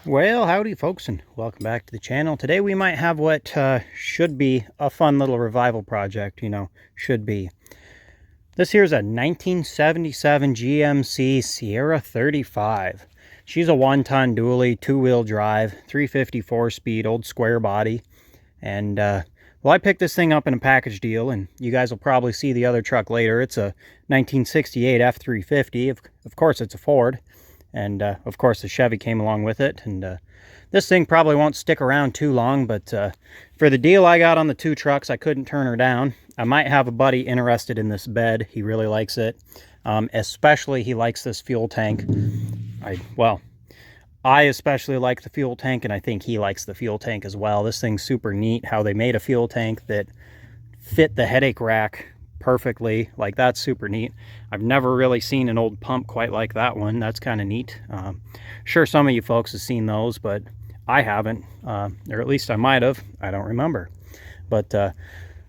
Well, howdy folks, and welcome back to the channel. Today we might have what should be a fun little revival project, should be. This here's a 1977 GMC Sierra 35. She's a 1-ton dually, 2-wheel drive, 354 speed, old square body. And, well, I picked this thing up in a package deal, and you guys will probably see the other truck later. It's a 1968 F350. Of course, it's a Ford. And of course the Chevy came along with it, and this thing probably won't stick around too long, but for the deal I got on the two trucks, I couldn't turn her down. I might have a buddy interested in this bed. He really likes it. Especially he likes this fuel tank. I especially like the fuel tank, and I think he likes the fuel tank as well. This thing's super neat how they made a fuel tank that fit the headache rack perfectly. Like, that's super neat. I've never really seen an old pump quite like that one. That's kind of neat. Sure, some of you folks have seen those, but I haven't, or at least I might have. I don't remember. But the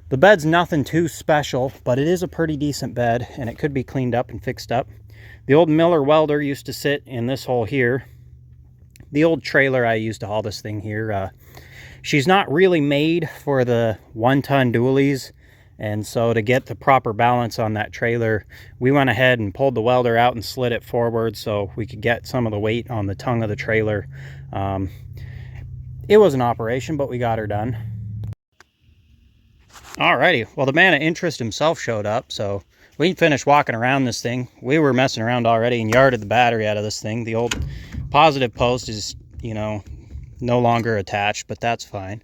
bed's nothing too special, but it is a pretty decent bed, and it could be cleaned up and fixed up. The old Miller welder used to sit in this hole here. The old trailer I used to haul this thing here, she's not really made for the 1-ton dualies. And so to get the proper balance on that trailer, we went ahead and pulled the welder out and slid it forward so we could get some of the weight on the tongue of the trailer. It was an operation, but we got her done. Alrighty, well, the man of interest himself showed up, so we finished walking around this thing. We were messing around already and yarded the battery out of this thing. The old positive post is, no longer attached, but that's fine.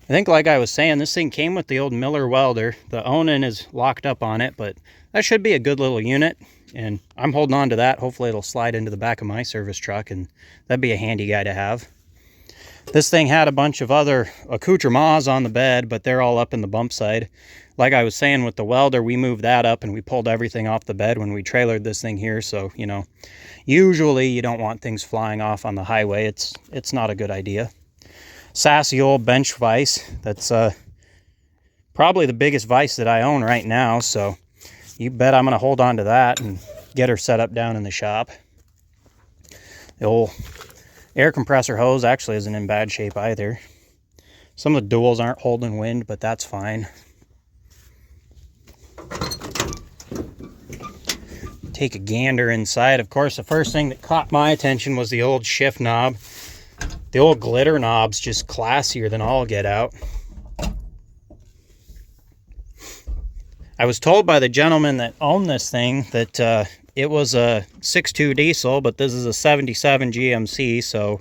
I think, like I was saying, this thing came with the old Miller welder. The Onan is locked up on it, but that should be a good little unit, and I'm holding on to that. Hopefully it'll slide into the back of my service truck, and that'd be a handy guy to have. This thing had a bunch of other accoutrements on the bed, but they're all up in the Bumpside. Like I was saying with the welder, we moved that up and we pulled everything off the bed when we trailered this thing here. So, usually you don't want things flying off on the highway. It's not a good idea. Sassy old bench vise. That's probably the biggest vise that I own right now, so you bet I'm going to hold on to that and get her set up down in the shop. The old air compressor hose actually isn't in bad shape either. Some of the duals aren't holding wind, but that's fine. Take a gander inside. Of course, the first thing that caught my attention was the old shift knob. The old glitter knob's just classier than all get out. I was told by the gentleman that owned this thing that it was a 6.2 diesel, but this is a 77 GMC, so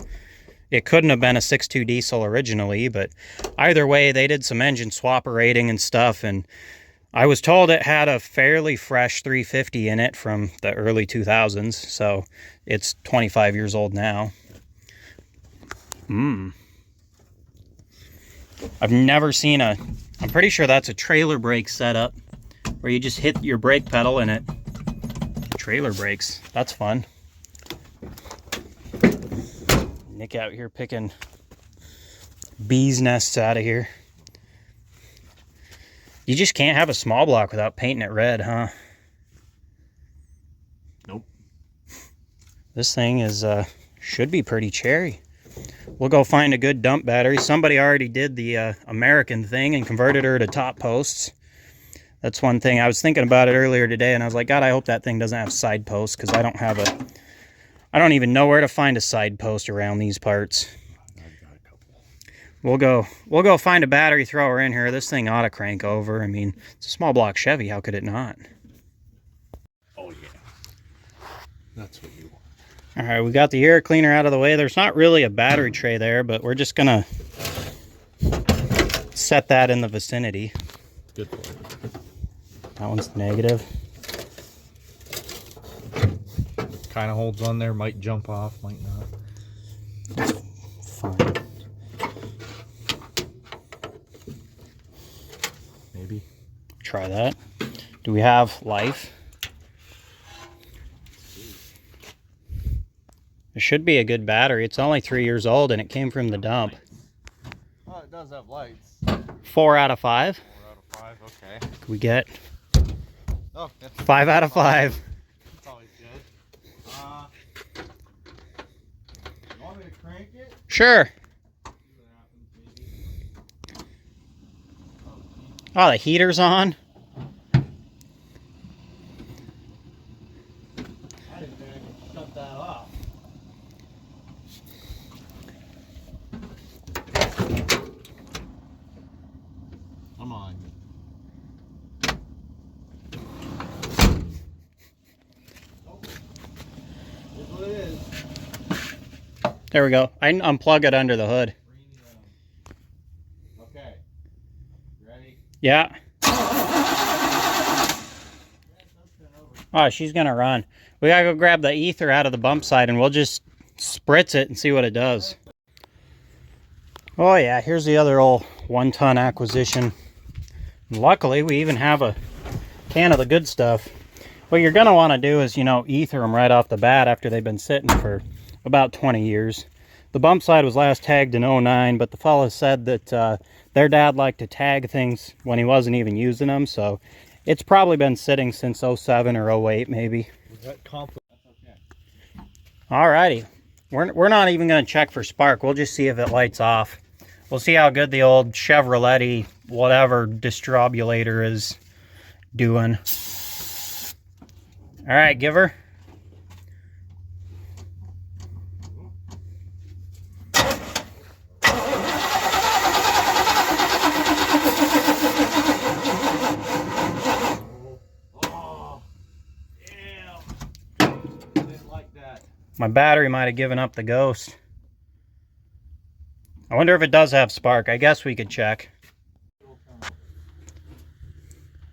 it couldn't have been a 6.2 diesel originally. But either way, they did some engine swap-rating and stuff, and I was told it had a fairly fresh 350 in it from the early 2000s, so it's 25 years old now. I've never seen I'm pretty sure that's a trailer brake setup where you just hit your brake pedal and it trailer brakes. That's fun. Nick out here picking bees nests out of here. You just can't have a small block without painting it red, huh? Nope. This thing is should be pretty cherry. We'll go find a good dump battery. Somebody already did the American thing and converted her to top posts. That's one thing. I was thinking about it earlier today, and I was like, God, I hope that thing doesn't have side posts, because I don't even know where to find a side post around these parts. I've got a couple. We'll go find a battery thrower in here. This thing ought to crank over. I mean, it's a small block Chevy. How could it not? Oh yeah. That's what you want. All right, we got the air cleaner out of the way. There's not really a battery tray there, but we're just gonna set that in the vicinity. Good for it. That one's negative. Kind of holds on there. Might jump off. Might not. Fine. Maybe. Try that. Do we have life? It should be a good battery. It's only 3 years old and it came from the dump. Oh, it does have lights. 4 out of 5. 4 out of 5, okay. Can we get Oh, that's 5 out of 5? That's always good. me to crank it? Sure. Oh, the heater's on. I didn't think I could shut that off. Come on. Here's what it is. There we go. I can unplug it under the hood. Okay. Ready? Yeah. Oh, she's gonna run. We gotta go grab the ether out of the bump side and we'll just spritz it and see what it does. Oh yeah, here's the other old 1-ton acquisition. Luckily, we even have a can of the good stuff. What you're gonna wanna do is, you know, ether them right off the bat after they've been sitting for about 20 years. The bump side was last tagged in 09, but the fella said that their dad liked to tag things when he wasn't even using them, so it's probably been sitting since 07 or 08 maybe. That's okay. Alrighty. We're not even going to check for spark. We'll just see if it lights off. We'll see how good the old Chevrolet whatever distribulator is doing. Alright, give her. My battery might have given up the ghost. I wonder if it does have spark. I guess we could check.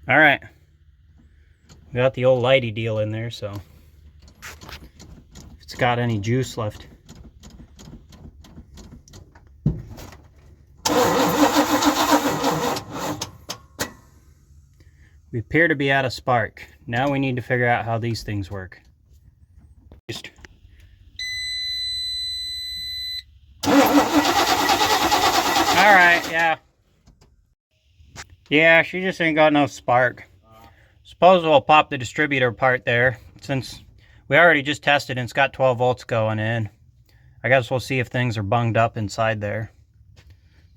All right. We got the old lighty deal in there, so if it's got any juice left. We appear to be out of spark. Now we need to figure out how these things work. Alright, yeah. Yeah, she just ain't got no spark. Suppose we'll pop the distributor part there, since we already just tested and it's got 12 volts going in. I guess we'll see if things are bunged up inside there.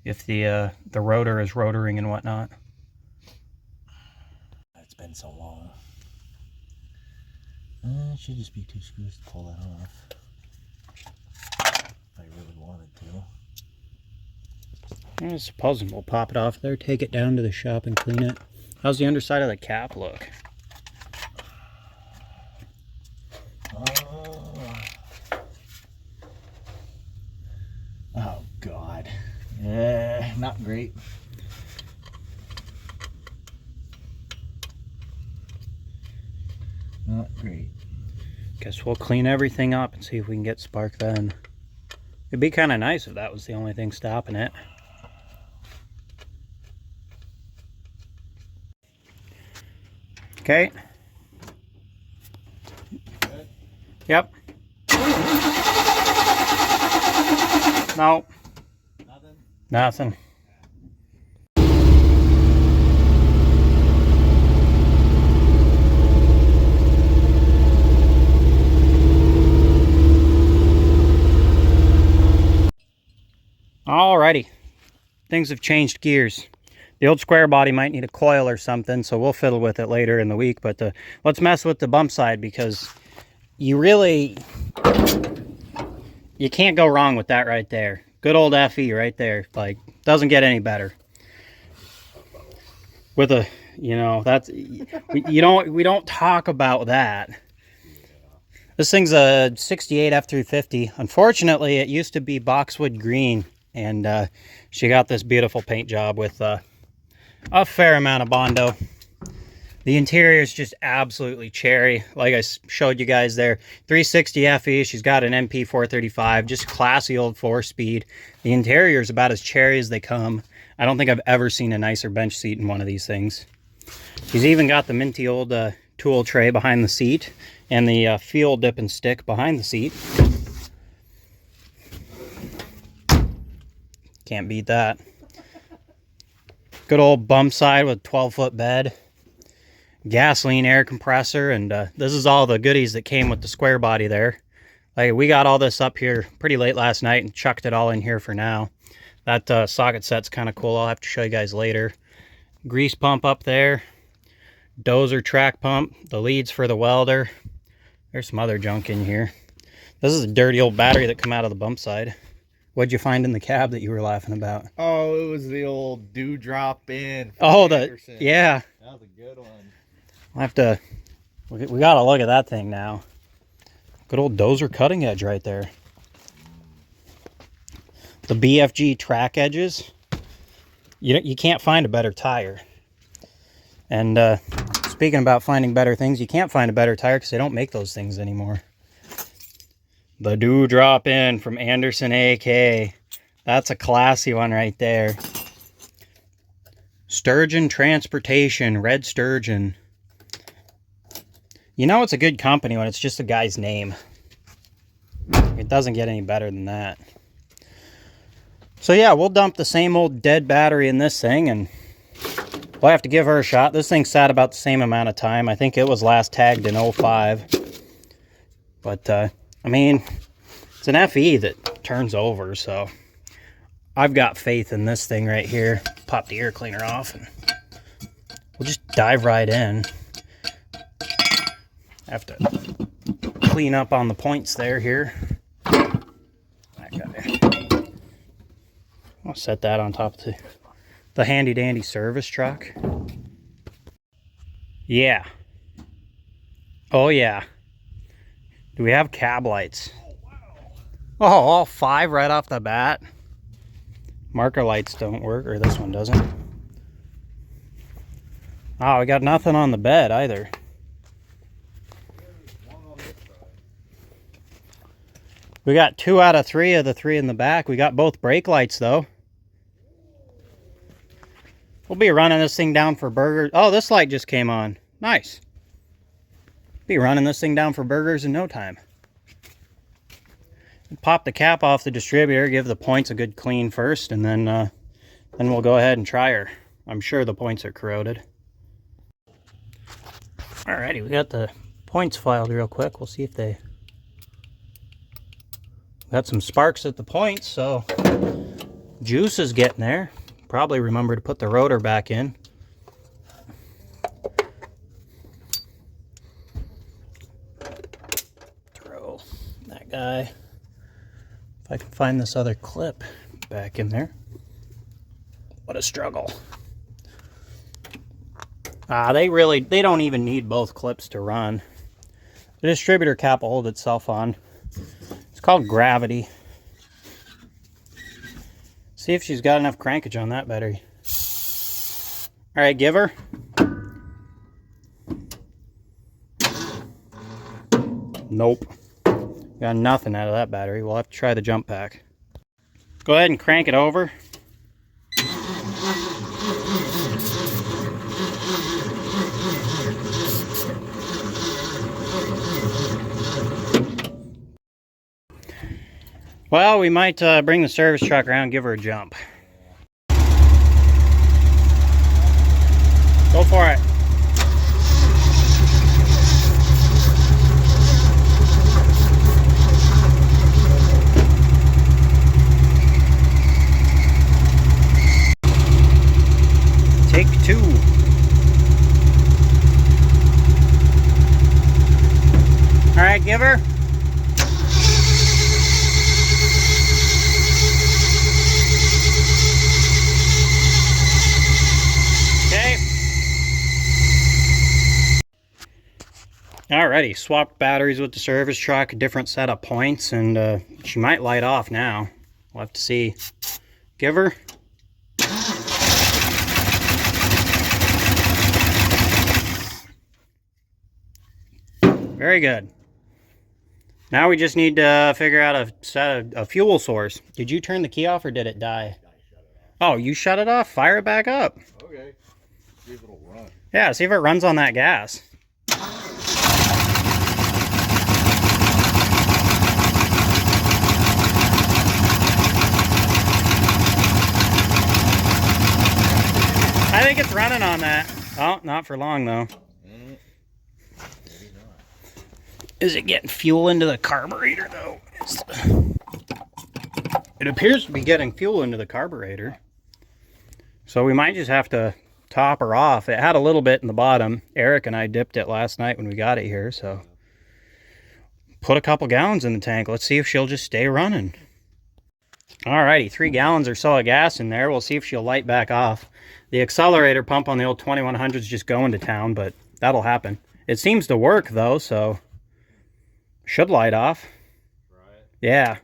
If the rotor is rotoring and whatnot. It's been so long. It should just be 2 screws to pull that off. If I really wanted to. I suppose we'll pop it off there, take it down to the shop and clean it. How's the underside of the cap look? Oh God. Not great. Not great. Guess we'll clean everything up and see if we can get spark then. It'd be kind of nice if that was the only thing stopping it. Okay. Good? Yep. No. Nothing? Nothing. Alrighty. Things have changed gears. The old Squarebody might need a coil or something, so we'll fiddle with it later in the week. But let's mess with the bump side because you can't go wrong with that right there. Good old FE right there. Like, doesn't get any better. With a, you know, that's we don't talk about that. This thing's a 68 F350. Unfortunately, it used to be boxwood green, and she got this beautiful paint job with a fair amount of Bondo. The interior is just absolutely cherry. Like I showed you guys there, 360 FE. She's got an MP 435, just classy old 4-speed. The interior is about as cherry as they come. I don't think I've ever seen a nicer bench seat in one of these things. She's even got the minty old tool tray behind the seat and the fuel dip and stick behind the seat. Can't beat that. Good old bump side with 12-foot bed. Gasoline air compressor, and this is all the goodies that came with the Squarebody there. Like, we got all this up here pretty late last night and chucked it all in here for now. That socket set's kind of cool. I'll have to show you guys later. Grease pump up there. Dozer track pump. The leads for the welder. There's some other junk in here. This is a dirty old battery that come out of the Bumpside. What'd you find in the cab that you were laughing about? Oh, it was the old dewdrop in. Oh, Anderson. yeah. That was a good one. I'll have to, we gotta look at that thing now. Good old Dozer cutting edge right there. The BFG track edges. You can't find a better tire. And speaking about finding better things, you can't find a better tire because they don't make those things anymore. The Dewdrop in from Anderson AK. That's a classy one right there. Sturgeon Transportation, Red Sturgeon. You know it's a good company when it's just a guy's name. It doesn't get any better than that. So yeah, we'll dump the same old dead battery in this thing and we'll have to give her a shot. This thing sat about the same amount of time. I think it was last tagged in 05. But, I mean, it's an FE that turns over, so I've got faith in this thing right here. Pop the air cleaner off and we'll just dive right in. Have to clean up on the points there here. That guy. I'll set that on top of the handy dandy service truck. Yeah. Oh yeah. Do we have cab lights? Oh, all 5 right off the bat. Marker lights don't work, or this one doesn't. Oh, we got nothing on the bed either. We got 2 out of 3 of the 3 in the back. We got both brake lights though. We'll be running this thing down for burgers. Oh, this light just came on. Nice. Be running this thing down for burgers in no time. Pop the cap off the distributor, give the points a good clean first, and then we'll go ahead and try her. I'm sure the points are corroded. Alrighty, we got the points filed real quick. We'll see if they got some sparks at the points, so juice is getting there. Probably remember to put the rotor back in. Throw that guy. If I can find this other clip back in there. What a struggle. They don't even need both clips to run. The distributor cap will hold itself on. It's called gravity. See if she's got enough crankage on that battery. All right, give her. Nope. Got nothing out of that battery. We'll have to try the jump pack. Go ahead and crank it over. Well, we might bring the service truck around and give her a jump. Go for it. Take 2. All right, give her. Alrighty, swapped batteries with the service truck, a different set of points, and she might light off now. We'll have to see. Give her. Very good. Now we just need to figure out a fuel source. Did you turn the key off or did it die? Oh, you shut it off? Fire it back up. Okay. See if it'll run. Yeah, see if it runs on that gas. I think it's running on that. Oh, not for long though. Maybe not. Is it getting fuel into the carburetor though? It appears to be getting fuel into the carburetor. So we might just have to top her off. It had a little bit in the bottom. Eric and I dipped it last night when we got it here, so put a couple gallons in the tank. Let's see if she'll just stay running. Alrighty, 3 gallons or so of gas in there. We'll see if she'll light back off. The accelerator pump on the old 2100 is just going to town, but that'll happen. It seems to work though, so should light off. Right. Yeah.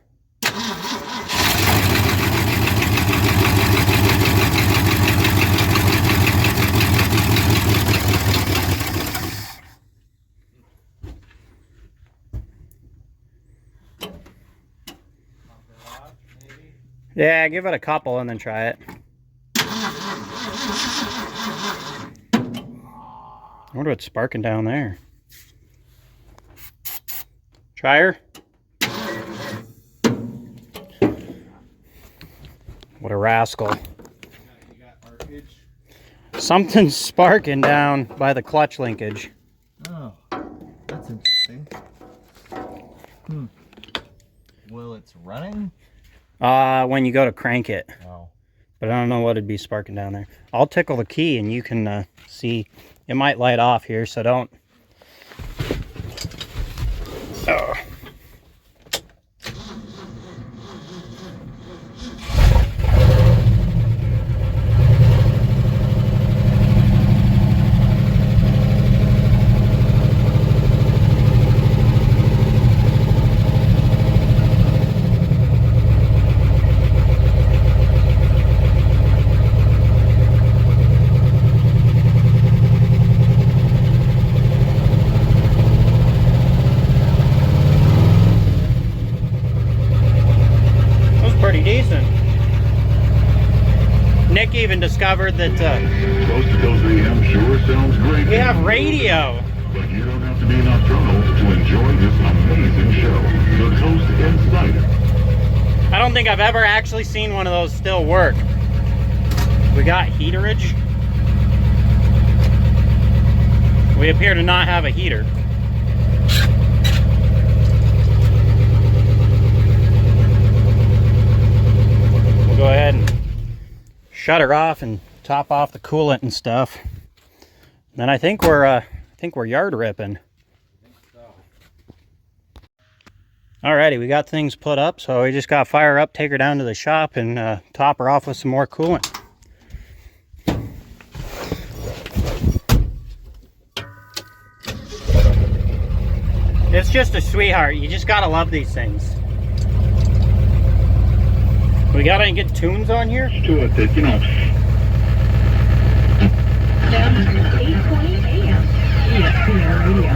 Yeah, give it a couple and then try it. I wonder what's sparking down there. Try her. What a rascal. Something's sparking down by the clutch linkage. Oh, that's interesting. Well, it's running? When you go to crank it. Oh. But I don't know what it'd be sparking down there. I'll tickle the key and you can see. It might light off here, so don't. Oh. Decent. Nick even discovered that Coast to Coast AM sure sounds great. We have radio. But you don't have to be nocturnal to enjoy this amazing show. The Coast Insider. I don't think I've ever actually seen one of those still work. We got heaterage. We appear to not have a heater. Go ahead and shut her off and top off the coolant and stuff. Then I think we're yard ripping. Alrighty, we got things put up, so we just got to fire her up, take her down to the shop, and top her off with some more coolant. It's just a sweetheart. You just gotta love these things. We got any good tunes on here? To it that, you know. Down to 8:20 a.m. ESPN Radio.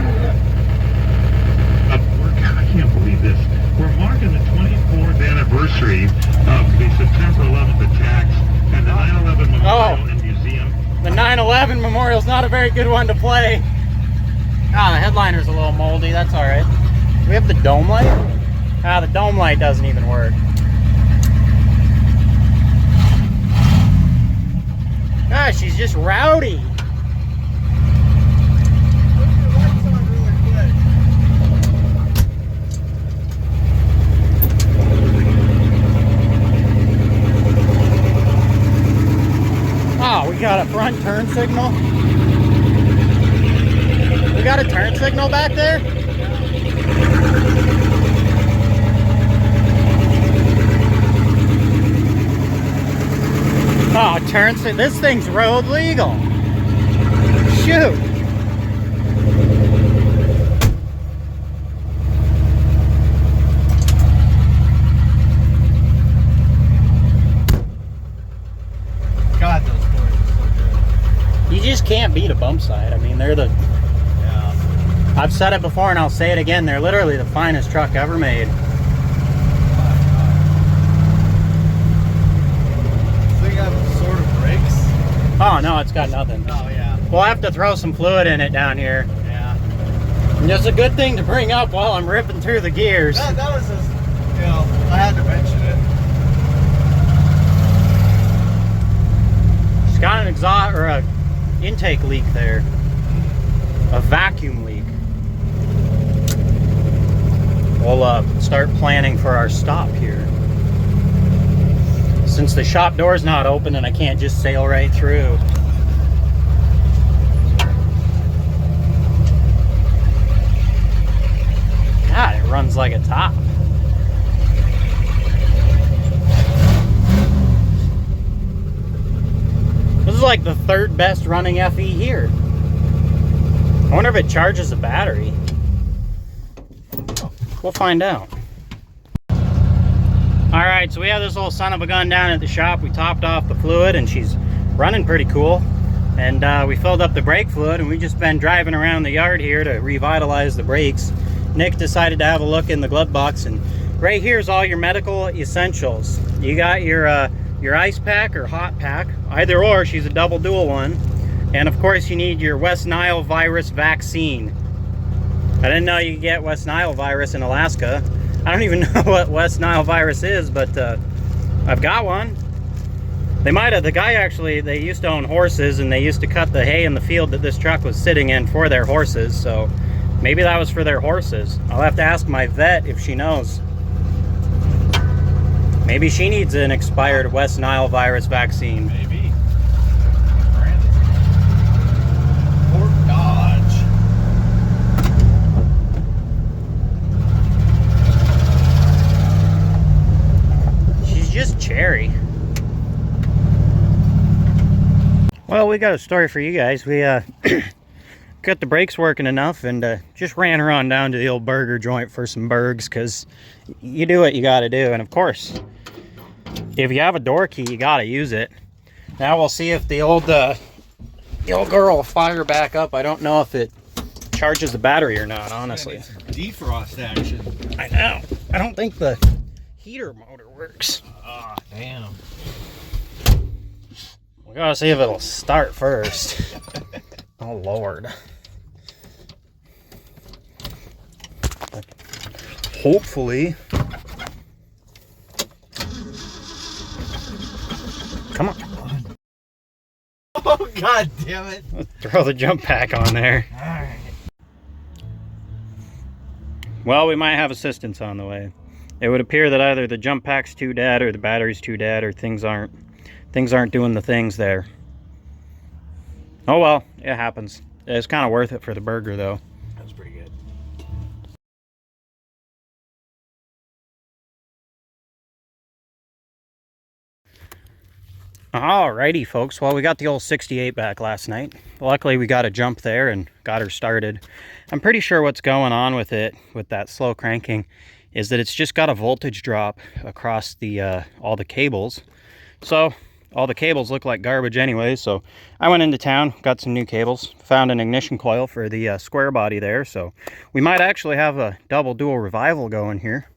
I can't believe this. We're marking the 24th anniversary of the September 11th attacks and the 9/11 Memorial and Museum. The 9/11 Memorial's not a very good one to play. Ah, the headliner's a little moldy. That's all right. Do we have the dome light? Ah, the dome light doesn't even work. Gosh, she's just rowdy. Oh, we got a front turn signal. We got a turn signal back there? Oh, turn signal. This thing's road legal. Shoot. God, those boards are so good. You just can't beat a Bumpside. I mean, they're the... Yeah. I've said it before and I'll say it again. They're literally the finest truck ever made. Oh no, it's got nothing. Oh yeah. We'll have to throw some fluid in it down here. Yeah. And it's a good thing to bring up while I'm ripping through the gears. That was just, you know, I had to mention it. It's got an exhaust or a intake leak there. A vacuum leak. we'll start planning for our stop here. Since the shop door's not open and I can't just sail right through. God, it runs like a top. This is like the third best running FE here. I wonder if it charges the battery. We'll find out. Alright, so we have this little son of a gun down at the shop. We topped off the fluid and she's running pretty cool. And we filled up the brake fluid and we've just been driving around the yard here to revitalize the brakes. Nick decided to have a look in the glove box, and right here is all your medical essentials. You got your ice pack or hot pack, either or. She's a double dual one. And of course you need your West Nile virus vaccine. I didn't know you could get West Nile virus in Alaska. I don't even know what West Nile virus is, but I've got one. They might have, the guy actually, they used to own horses and they used to cut the hay in the field that this truck was sitting in for their horses, so maybe that was for their horses. I'll have to ask my vet if she knows. Maybe she needs an expired West Nile virus vaccine. Maybe. Fort Dodge. She's just cherry. Well, we got a story for you guys. We got the brakes working enough and just ran her on down to the old burger joint for some burgers, because you do what you got to do. And of course, if you have a door key, you got to use it. Now we'll see if the old girl will fire back up. I don't know if it charges the battery or not, honestly. Defrost action. I know. I don't think the heater motor works. Ah, damn. We gotta see if it'll start first. Oh Lord. Hopefully. Come on. Oh, god damn it. Let's throw the jump pack on there. Alright. Well, we might have assistance on the way. It would appear that either the jump pack's too dead or the battery's too dead, or things aren't doing the things there. Oh well, it happens. It's kind of worth it for the burger though. That was pretty good. Alrighty folks, well we got the old 68 back last night. Luckily we got a jump there and got her started. I'm pretty sure what's going on with it, with that slow cranking, is that it's just got a voltage drop across the all the cables. So all the cables look like garbage anyway, so I went into town, got some new cables, found an ignition coil for the Squarebody there, so we might actually have a double dual revival going here.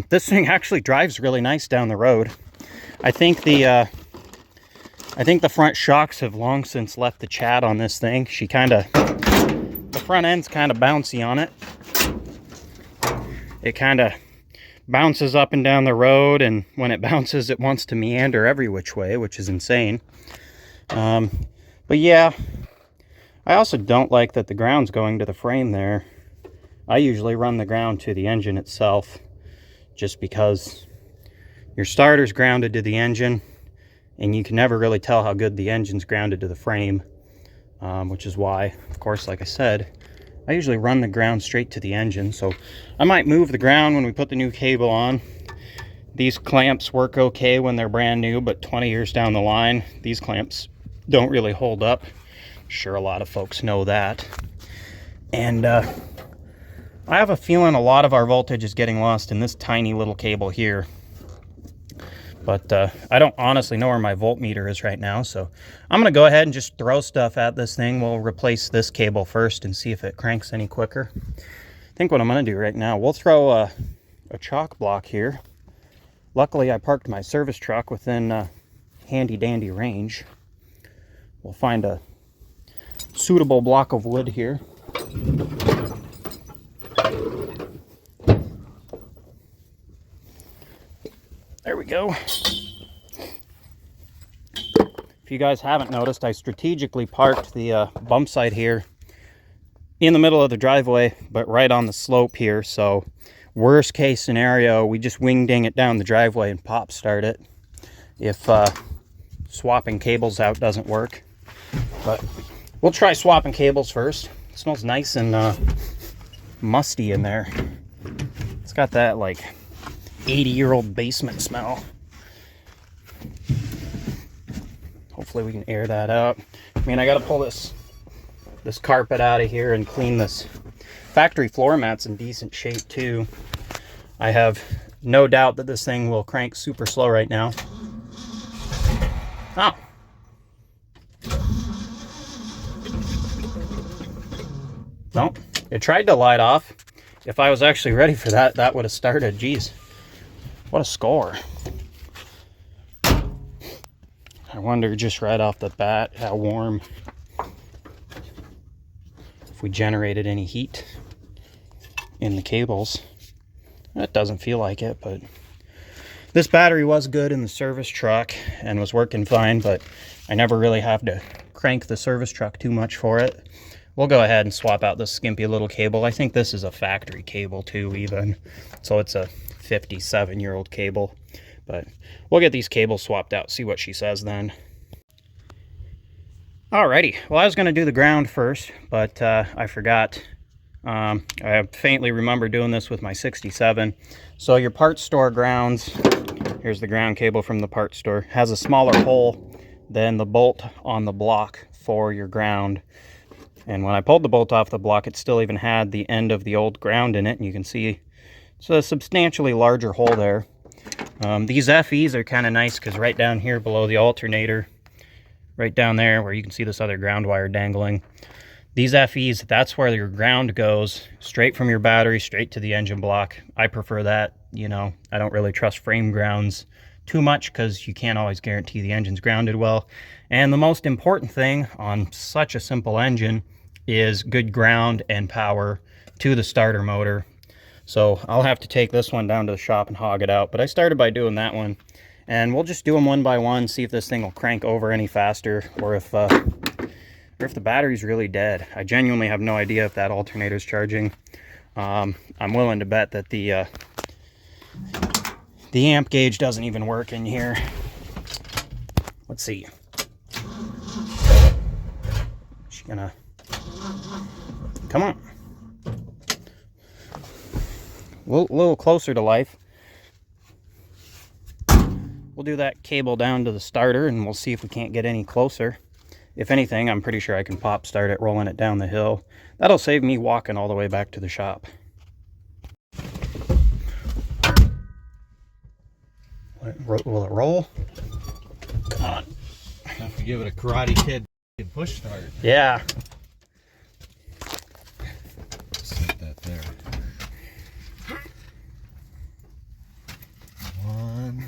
This thing actually drives really nice down the road. I think the front shocks have long since left the chat on this thing. The front end's kind of bouncy on it. It kind of bounces up and down the road, and when it bounces it wants to meander every which way, which is insane. But yeah, I also don't like that the ground's going to the frame there. I usually run the ground to the engine itself, just because your starter's grounded to the engine and you can never really tell how good the engine's grounded to the frame, which is why, of course, like I said, I usually run the ground straight to the engine. So I might move the ground when we put the new cable on. These clamps work okay when they're brand new, but 20 years down the line, these clamps don't really hold up. I'm sure a lot of folks know that. And I have a feeling a lot of our voltage is getting lost in this tiny little cable here. But I don't honestly know where my voltmeter is right now, so I'm going to go ahead and just throw stuff at this thing. We'll replace this cable first and see if it cranks any quicker. I think what I'm going to do right now, we'll throw a chalk block here. Luckily, I parked my service truck within handy-dandy range. We'll find a suitable block of wood here. There we go. If you guys haven't noticed, I strategically parked the Bumpside here in the middle of the driveway, but right on the slope here. So Worst case scenario, we just wing ding it down the driveway and pop start it if swapping cables out doesn't work. But we'll try swapping cables first. It smells nice and musty in there. It's got that like 80-year-old basement smell. Hopefully we can air that out. I mean, I gotta pull this carpet out of here and clean this. Factory floor mat's in decent shape too. I have no doubt that this thing will crank super slow right now. Oh. Nope. It tried to light off. If I was actually ready for that, that would have started. Jeez. What a score. I wonder just right off the bat how warm. If we generated any heat in the cables. That doesn't feel like it, but this battery was good in the service truck and was working fine, but I never really have to crank the service truck too much for it. We'll go ahead and swap out this skimpy little cable. I think this is a factory cable too, even. So it's a 57-year-old cable. But we'll get these cables swapped out, see what she says then. Alrighty, well I was going to do the ground first, but I forgot. I faintly remember doing this with my 67. So your parts store grounds, here's the ground cable from the parts store, has a smaller hole than the bolt on the block for your ground. And when I pulled the bolt off the block, it still even had the end of the old ground in it, and you can see it's a substantially larger hole there. These FEs are kind of nice because right down here below the alternator, right down there where you can see this other ground wire dangling, these FEs, that's where your ground goes, straight from your battery, straight to the engine block. I prefer that, you know. I don't really trust frame grounds too much because you can't always guarantee the engine's grounded well. And the most important thing on such a simple engine is good ground and power to the starter motor. So I'll have to take this one down to the shop and hog it out, but I started by doing that one. And we'll just do them one by one, see if this thing will crank over any faster, or if the battery's really dead. I genuinely have no idea if that alternator's charging. I'm willing to bet that the amp gauge doesn't even work in here. Let's see. She's gonna... Come on. A little closer to life. We'll do that cable down to the starter and we'll see if we can't get any closer. If anything, I'm pretty sure I can pop start it rolling it down the hill. That'll save me walking all the way back to the shop. Will it roll? Come on. Have to give it a Karate Kid push start. Yeah. Set that there. One.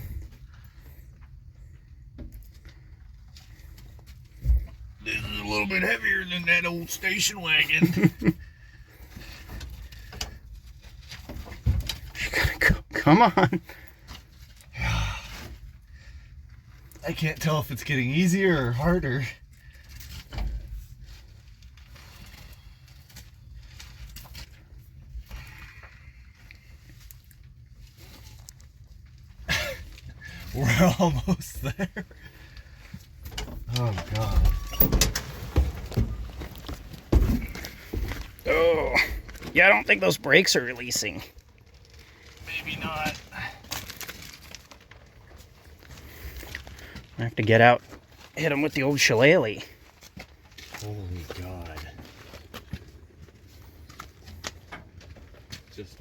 This is a little bit heavier than that old station wagon. Come on. I can't tell if it's getting easier or harder. We're almost there. Oh God. Oh, yeah, I don't think those brakes are releasing. Maybe not. I have to get out, hit them with the old shillelagh. Holy God. Just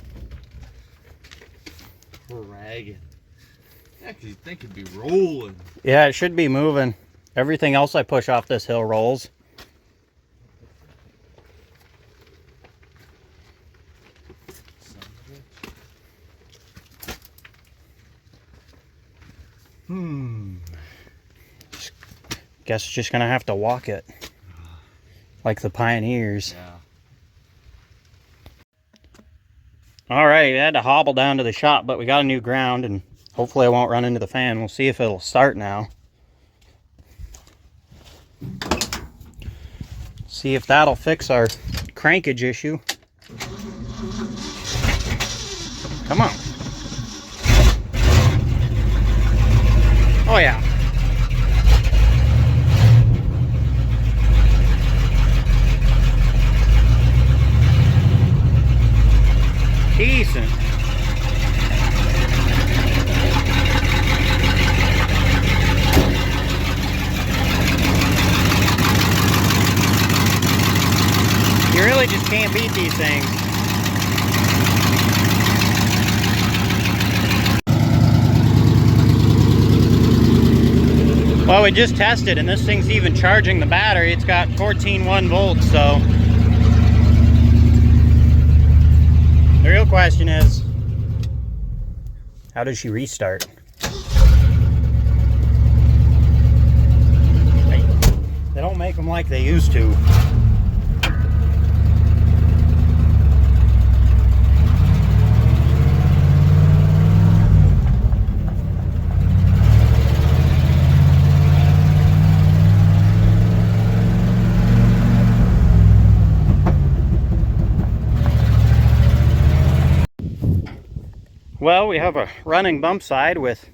dragging. Actually, you think it'd be rolling. Yeah, it should be moving. Everything else I push off this hill rolls. Guess just gonna have to walk it. Like the pioneers. Yeah. Alright, we had to hobble down to the shop, but we got a new ground and hopefully I won't run into the fan. We'll see if it'll start now. See if that'll fix our crankage issue. Come on. Oh yeah. Decent. You really just can't beat these things. Well, we just tested and this thing's even charging the battery. It's got 14.1 volts, so the real question is, how does she restart? They don't make them like they used to. Well, we have a running Bumpside with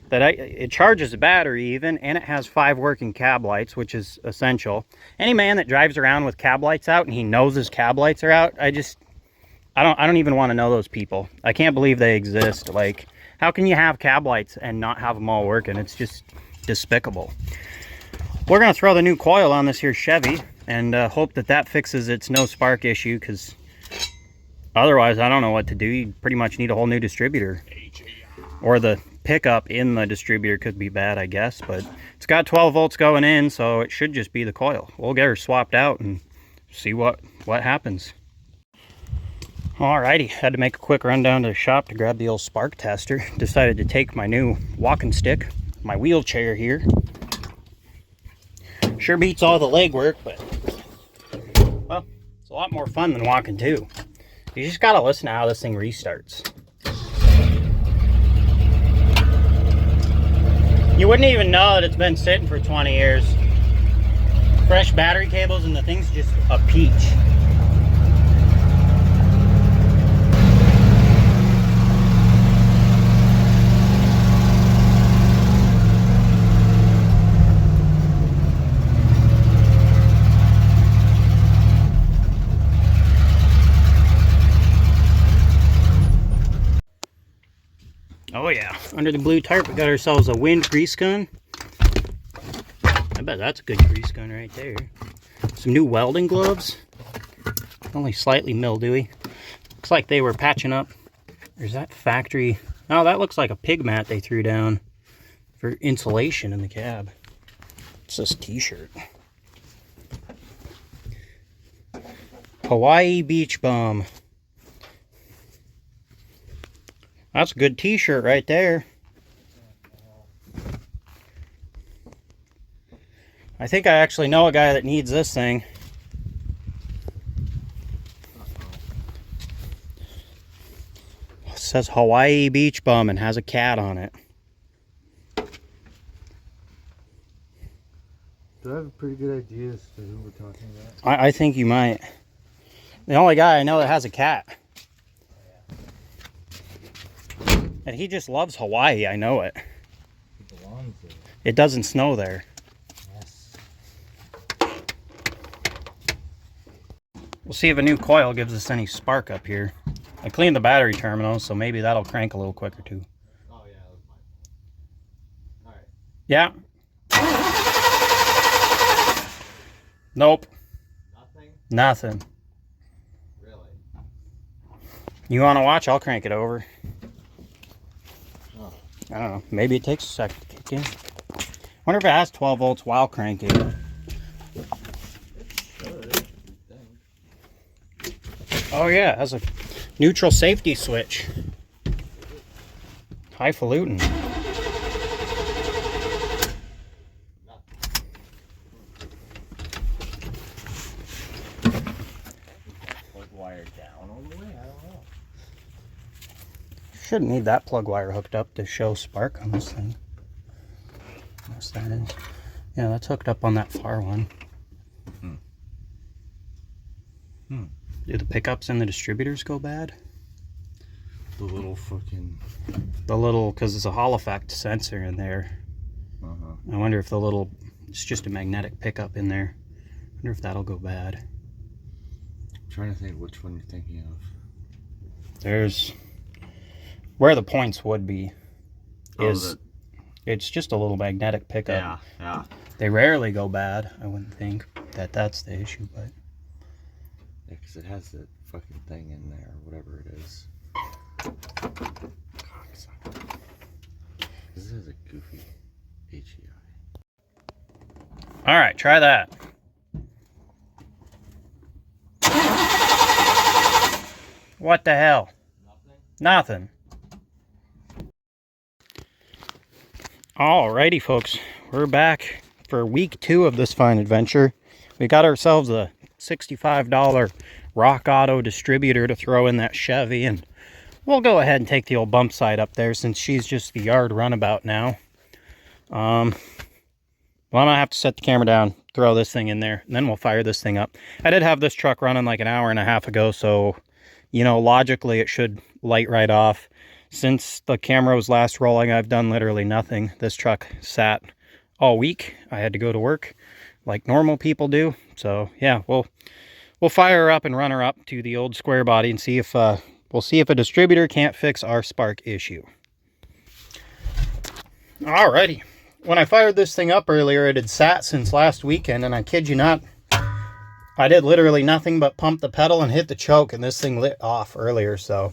that. It charges the battery even, and it has 5 working cab lights, which is essential. Any man that drives around with cab lights out and he knows his cab lights are out, I don't even want to know those people. I can't believe they exist. Like, how can you have cab lights and not have them all working? It's just despicable. We're gonna throw the new coil on this here Chevy and hope that that fixes its no spark issue, because otherwise, I don't know what to do. You pretty much need a whole new distributor. Or the pickup in the distributor could be bad, I guess. But it's got 12 volts going in, so it should just be the coil. We'll get her swapped out and see what happens. Alrighty, had to make a quick run down to the shop to grab the old spark tester. Decided to take my new walking stick, my wheelchair here. Sure beats all the legwork, but, well, it's a lot more fun than walking too. You just gotta listen to how this thing restarts. You wouldn't even know that it's been sitting for 20 years. Fresh battery cables and the thing's just a peach. Oh yeah, under the blue tarp we got ourselves a wind grease gun. I bet that's a good grease gun right there. Some new welding gloves. Only slightly mildewy. Looks like they were patching up. There's that factory. Oh, that looks like a pig mat they threw down for insulation in the cab. It's this t-shirt. Hawaii Beach Bum. That's a good t-shirt right there. I think I actually know a guy that needs this thing. It says Hawaii Beach Bum and has a cat on it. Do I have a pretty good idea as to who we're talking about? I think you might. The only guy I know that has a cat. And he just loves Hawaii, I know it. He belongs there. It doesn't snow there. Yes. We'll see if a new coil gives us any spark up here. I cleaned the battery terminal, so maybe that'll crank a little quicker too. Oh yeah, that was mine. Alright. Yeah. Nope. Nothing? Nothing. Really? You want to watch? I'll crank it over. Oh. I don't know. Maybe it takes a second to kick in. Wonder if it has 12 volts while cranking. Oh yeah, it has a neutral safety switch. Highfalutin. Plug wire down all the way? I don't know. Shouldn't need that plug wire hooked up to show spark on this thing. Unless that is. Yeah, that's hooked up on that far one. Do the pickups and the distributors go bad? The little fucking... The little, because it's a Hall effect sensor in there. I wonder if the little, it's just a magnetic pickup in there. I wonder if that'll go bad. I'm trying to think which one you're thinking of. There's, where the points would be, is, Oh, it's just a little magnetic pickup. yeah, yeah. They rarely go bad. I wouldn't think that that's the issue, but. Yeah, because it has that fucking thing in there, whatever it is. This is a goofy HEI. All right, try that. What the hell? Nothing. Alrighty, folks. We're back for week 2 of this fine adventure. We got ourselves a $65 Rock Auto distributor to throw in that Chevy, and we'll go ahead and take the old Bumpside up there since she's just the yard runabout now. Well, I'm gonna have to set the camera down, throw this thing in there, and then we'll fire this thing up. I did have this truck running like an hour and a half ago, so, you know, logically it should light right off. Since the camera was last rolling, I've done literally nothing. This truck sat all week. I had to go to work like normal people do. So yeah, we'll fire her up and run her up to the old Squarebody and see if we'll see if a distributor can't fix our spark issue. Alrighty. When I fired this thing up earlier, it had sat since last weekend, and I kid you not, I did literally nothing but pump the pedal and hit the choke, and this thing lit off earlier, so.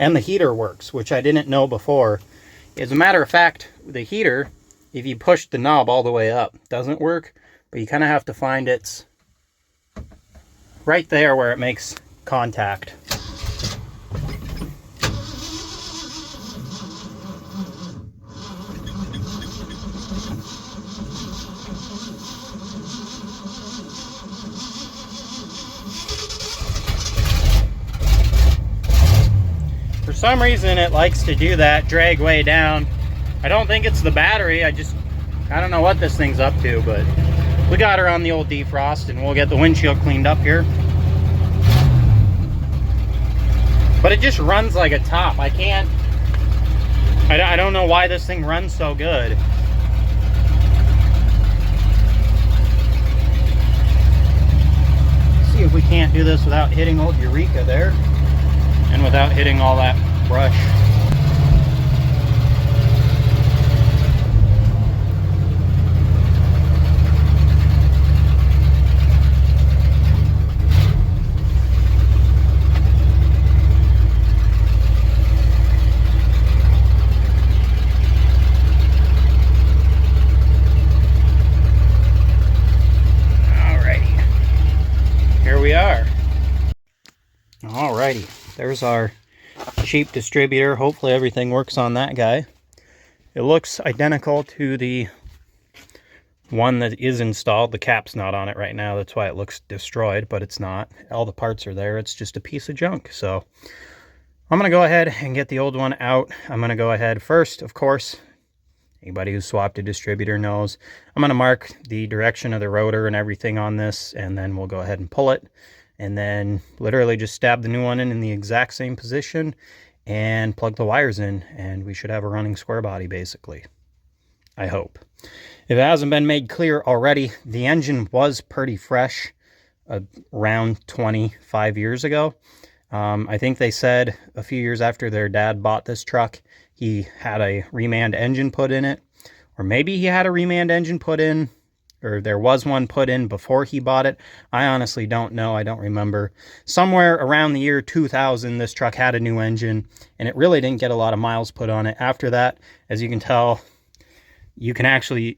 And the heater works, which I didn't know before. As a matter of fact, the heater, if you push the knob all the way up, doesn't work, but you kind of have to find it's right there where it makes contact. For some reason it likes to do that, drag way down. I don't think it's the battery, I don't know what this thing's up to, but we got her on the old defrost and we'll get the windshield cleaned up here. But it just runs like a top. I don't know why this thing runs so good. Let's see if we can't do this without hitting old Eureka there. And without hitting all that brush. Alrighty. Here we are. Alrighty. There's our cheap distributor. Hopefully everything works on that guy. It looks identical to the one that is installed. The cap's not on it right now. That's why it looks destroyed, but it's not. All the parts are there. It's just a piece of junk. So I'm going to go ahead and get the old one out. I'm going to go ahead first, of course. Anybody who's swapped a distributor knows. I'm going to mark the direction of the rotor and everything on this, and then we'll go ahead and pull it. And then literally just stab the new one in the exact same position and plug the wires in, and we should have a running Squarebody basically. I hope. If it hasn't been made clear already, the engine was pretty fresh around 25 years ago. I think they said a few years after their dad bought this truck, he had a reman engine put in it. Or maybe he had a reman engine put in, or there was one put in before he bought it. I honestly don't know. I don't remember. Somewhere around the year 2000, this truck had a new engine, and it really didn't get a lot of miles put on it. After that, as you can tell, you can actually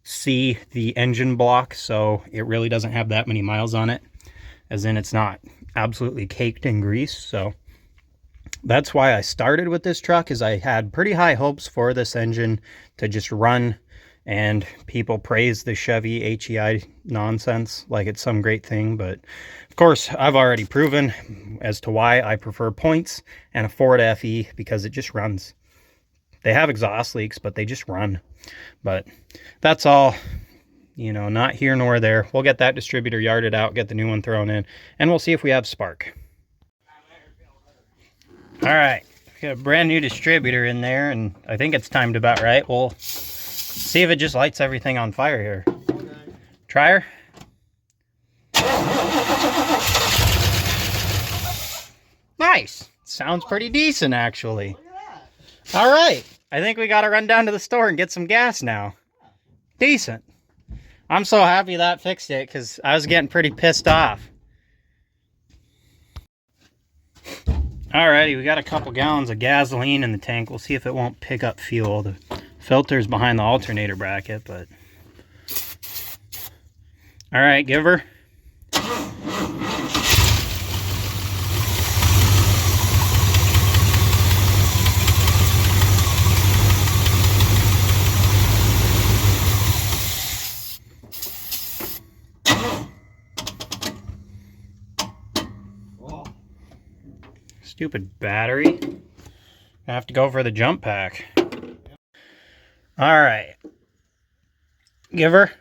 see the engine block, so it really doesn't have that many miles on it, as in it's not absolutely caked in grease. So that's why I started with this truck, is I had pretty high hopes for this engine to just run. And people praise the Chevy HEI nonsense like it's some great thing. But, of course, I've already proven as to why I prefer points and a Ford FE, because it just runs. They have exhaust leaks, but they just run. But that's all, you know, not here nor there. We'll get that distributor yarded out, get the new one thrown in, and we'll see if we have spark. All right, Got a brand new distributor in there, and I think it's timed about right. We'll see if it just lights everything on fire here. Okay. Try her. Nice. Sounds pretty decent, actually. All right. I think we got to run down to the store and get some gas now. Decent. I'm so happy that fixed it because I was getting pretty pissed off. Alrighty, we got a couple gallons of gasoline in the tank. We'll see if it won't pick up fuel. The filter's behind the alternator bracket, but... Alright, give her. Stupid battery. I have to go for the jump pack. Alright. Give her.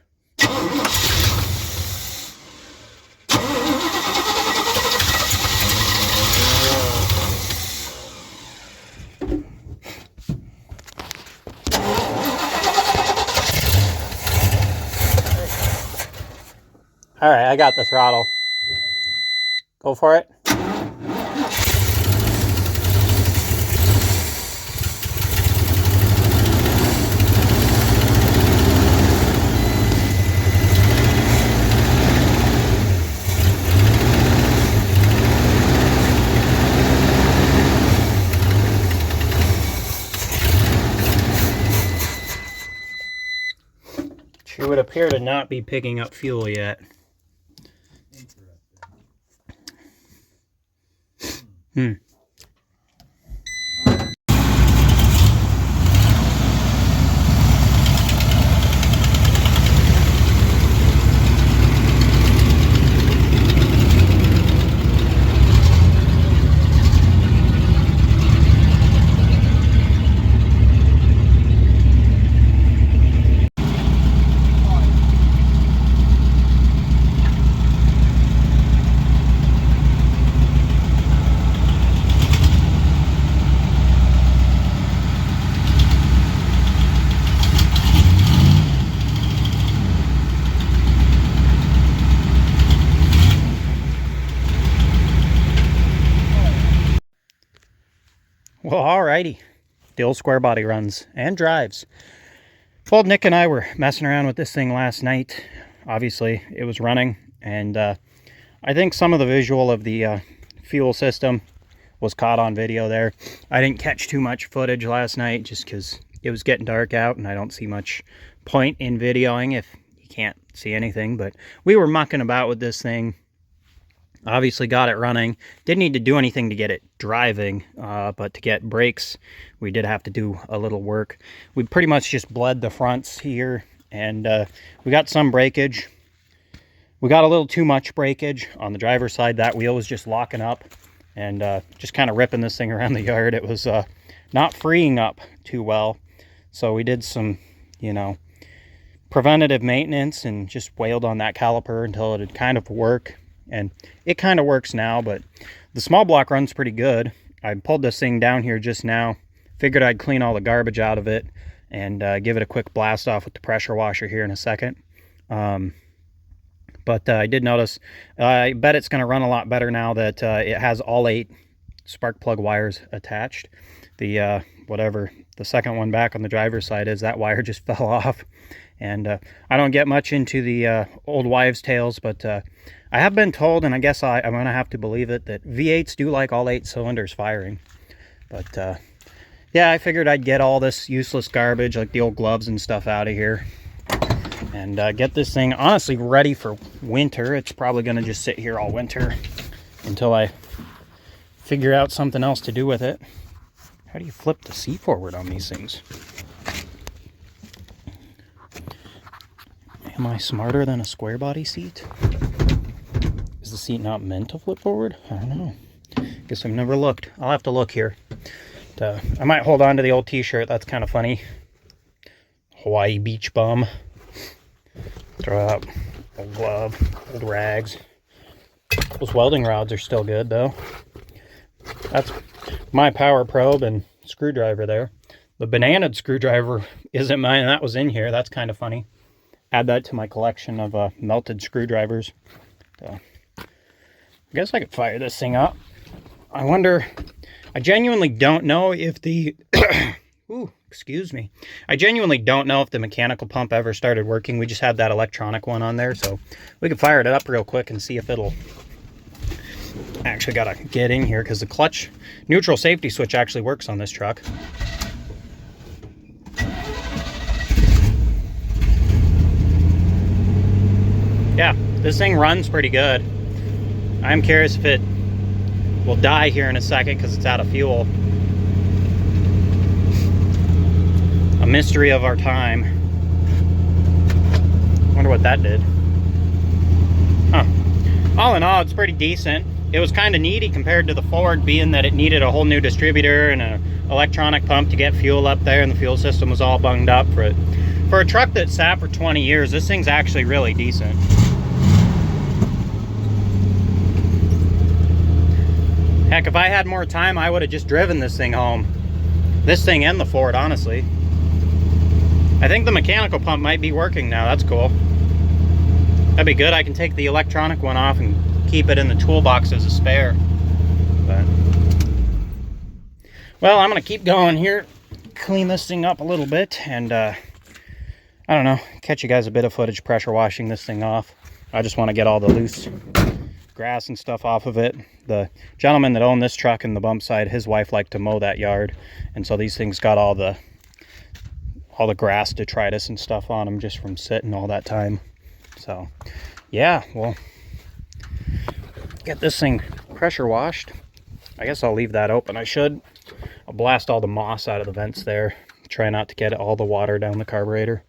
Alright, I got the throttle. Go for it. She would appear to not be picking up fuel yet. Well, alrighty. The old Squarebody runs and drives. Well, Nick and I were messing around with this thing last night. Obviously, it was running, and I think some of the visual of the fuel system was caught on video there. I didn't catch too much footage last night just because it was getting dark out, and I don't see much point in videoing if you can't see anything. But we were mucking about with this thing. Obviously got it running. Didn't need to do anything to get it driving, but to get brakes, we did have to do a little work. We pretty much just bled the fronts here, and we got some breakage. We got a little too much breakage on the driver's side. That wheel was just locking up and just kind of ripping this thing around the yard. It was not freeing up too well. So we did some, you know, preventative maintenance and just wailed on that caliper until it would kind of work. And it kind of works now, but the small block runs pretty good. I pulled this thing down here just now. Figured I'd clean all the garbage out of it and give it a quick blast off with the pressure washer here in a second. But I did notice, I bet it's going to run a lot better now that it has all 8 spark plug wires attached. The whatever the second one back on the driver's side is, that wire just fell off. And I don't get much into the old wives' tales, but I have been told, and I guess I'm going to have to believe it, that V8s do like all 8 cylinders firing. But yeah, I figured I'd get all this useless garbage, like the old gloves and stuff, out of here. And get this thing, honestly, ready for winter. It's probably going to just sit here all winter until I figure out something else to do with it. How do you flip the seat forward on these things? Am I smarter than a Squarebody seat? Is the seat not meant to flip forward? I don't know. Guess I've never looked. I'll have to look here. I might hold on to the old t-shirt. That's kind of funny. Hawaii beach bum. Throw out old glove, old rags. Those welding rods are still good though. That's my power probe and screwdriver there. The bananaed screwdriver isn't mine. That was in here. That's kind of funny. Add that to my collection of melted screwdrivers. So, I guess I could fire this thing up. I wonder, I genuinely don't know if the, ooh, excuse me. I genuinely don't know if the mechanical pump ever started working. We just had that electronic one on there, so we could fire it up real quick and see if it'll, I actually gotta get in here because the clutch neutral safety switch actually works on this truck. Yeah, this thing runs pretty good. I'm curious if it will die here in a second because it's out of fuel. A mystery of our time. Wonder what that did. Huh. All in all, it's pretty decent. It was kind of needy compared to the Ford, being that it needed a whole new distributor and an electronic pump to get fuel up there, and the fuel system was all bunged up for it. For a truck that sat for 20 years, this thing's actually really decent. Heck, if I had more time, I would have just driven this thing home. This thing and the Ford, honestly. I think the mechanical pump might be working now. That's cool. That'd be good. I can take the electronic one off and keep it in the toolbox as a spare. But, well, I'm going to keep going here. Clean this thing up a little bit. And, I don't know, catch you guys a bit of footage pressure washing this thing off. I just want to get all the loose grass and stuff off of it. The gentleman that owned this truck in the Bumpside, his wife liked to mow that yard, and so these things got all the grass detritus and stuff on them just from sitting all that time. So yeah, we'll get this thing pressure washed. I guess I'll leave that open. I'll blast all the moss out of the vents there. Try not to get all the water down the carburetor.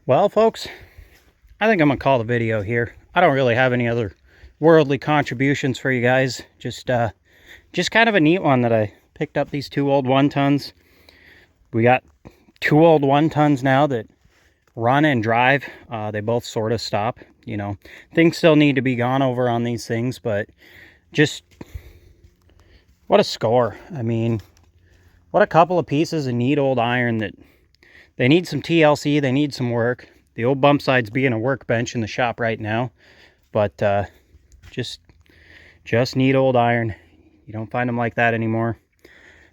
Well, folks, I think I'm gonna call the video here. I don't really have any other worldly contributions for you guys. Just kind of a neat one that I picked up these two old 1-tons. We got two old 1-tons now that run and drive. They both sort of stop. You know, things still need to be gone over on these things, but just what a score. I mean, what a couple of pieces of neat old iron that they need some TLC, they need some work. The old Bumpside's being a workbench in the shop right now, but just neat old iron. You don't find them like that anymore.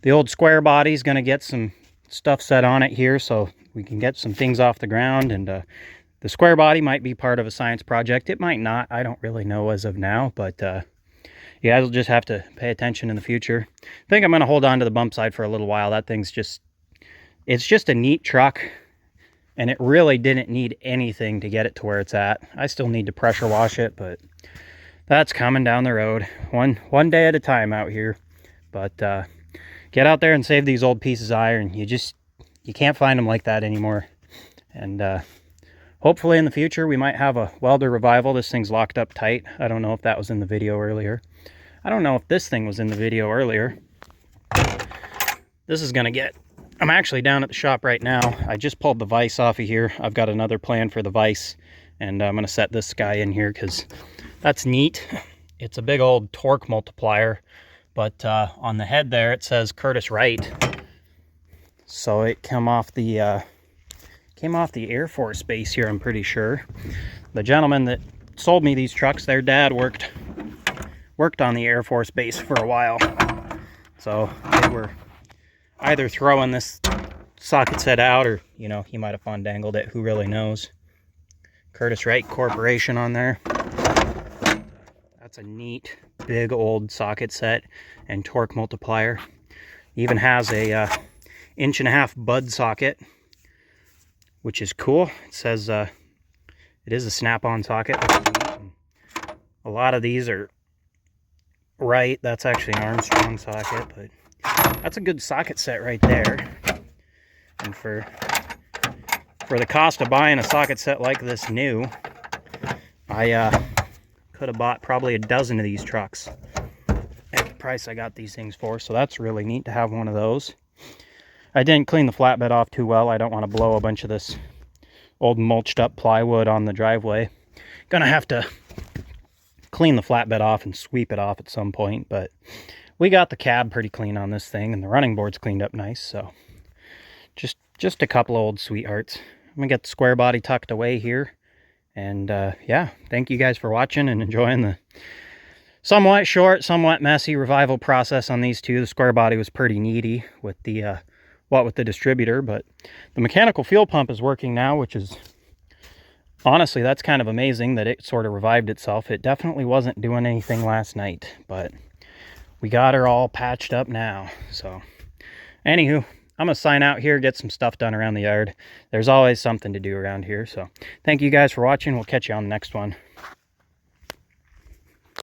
The old Squarebody's going to get some stuff set on it here so we can get some things off the ground, and the The Squarebody might be part of a science project. It might not. I don't really know as of now, but you guys will just have to pay attention in the future. I think I'm going to hold on to the Bumpside for a little while. That thing's just, it's just a neat truck, and it really didn't need anything to get it to where it's at. I still need to pressure wash it, but that's coming down the road. One day at a time out here. But get out there and save these old pieces of iron. You can't find them like that anymore. And hopefully in the future we might have a welder revival. This thing's locked up tight. I don't know if that was in the video earlier. I don't know if this thing was in the video earlier. This is gonna get, I'm actually down at the shop right now. I just pulled the vise off of here. I've got another plan for the vise, and I'm gonna set this guy in here because that's neat. It's a big old torque multiplier, but on the head there it says Curtis Wright. So it came off the Air Force base here, I'm pretty sure. The gentleman that sold me these trucks, their dad worked on the Air Force base for a while. So they were either throwing this socket set out, or, you know, he might have fundangled it, who really knows. Curtis Wright Corporation on there. That's a neat big old socket set and torque multiplier. Even has a 1.5-inch bud socket, which is cool. It says it is a snap-on socket. A lot of these are right. That's actually an Armstrong socket, but that's a good socket set right there. And for the cost of buying a socket set like this new, I could have bought probably a dozen of these trucks at the price I got these things for. So that's really neat to have one of those. I didn't clean the flatbed off too well. I don't want to blow a bunch of this old mulched up plywood on the driveway. Gonna have to clean the flatbed off and sweep it off at some point, but we got the cab pretty clean on this thing, and the running board's cleaned up nice. So just a couple of old sweethearts. I'm gonna get the Squarebody tucked away here, and yeah, thank you guys for watching and enjoying the somewhat short, somewhat messy revival process on these two. The Squarebody was pretty needy with the with the distributor, but the mechanical fuel pump is working now, which is honestly, that's kind of amazing that it sort of revived itself. It definitely wasn't doing anything last night, but we got her all patched up now. So anywho, I'm gonna sign out here, get some stuff done around the yard. There's always something to do around here. So thank you guys for watching. We'll catch you on the next one.